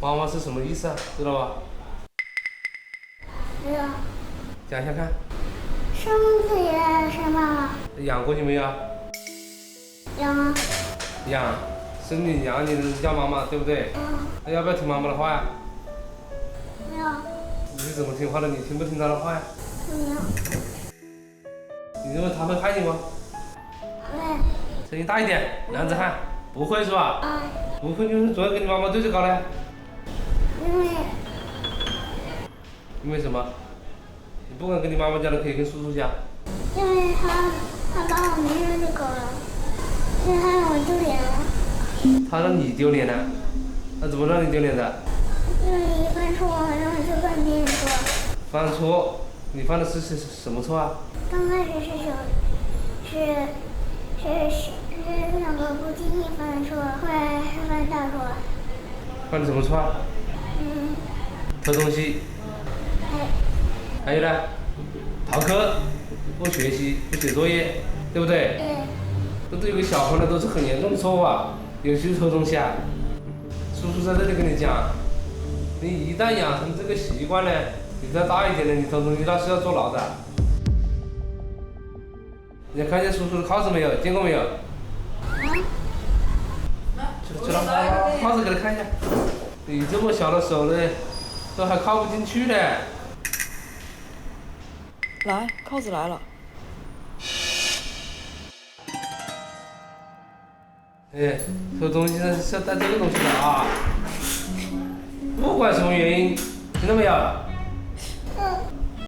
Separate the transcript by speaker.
Speaker 1: 妈妈是什么意思啊？知道吧？
Speaker 2: 知道。
Speaker 1: 讲一下看。
Speaker 2: 生自己的是妈妈。
Speaker 1: 养过你没有？
Speaker 2: 养啊。
Speaker 1: 养，生你养你的人叫妈妈，对不对？那要不要听妈妈的话呀？
Speaker 2: 没有。
Speaker 1: 你是怎么听话的？你听不听她的话呀？
Speaker 2: 没有。
Speaker 1: 你认为她会害你吗？
Speaker 2: 会。
Speaker 1: 声音大一点，男子汉。不会是吧？不会就是昨天跟你妈妈对着搞嘞？因为什么？你不敢跟你妈妈讲的，可以跟叔叔讲。
Speaker 2: 因为他把我名字就搞了，因为他让我丢脸了。
Speaker 1: 他让你丢脸了？他怎么让你丢脸的？
Speaker 2: 因为你犯错，然后就跟别人说。
Speaker 1: 犯错？你犯的是什么错啊？
Speaker 2: 刚开始是两个不经意犯的错，后来是犯大错。
Speaker 1: 犯的什么错啊？偷东西。还有呢？逃课，不学习，不写作业，对不对？这对一个小朋友都是很严重的错误啊！尤其是偷东西啊！叔叔在这里跟你讲，你一旦养成这个习惯呢，你再大一点的，你偷东西那是要坐牢的。你看见叔叔的铐子没有？见过没有？去拿铐子给他看一下。你这么小的手呢，都还靠不进去呢。
Speaker 3: 来，铐子来了。
Speaker 1: 哎，偷东西是要带这个东西的啊！不管什么原因，听到没有？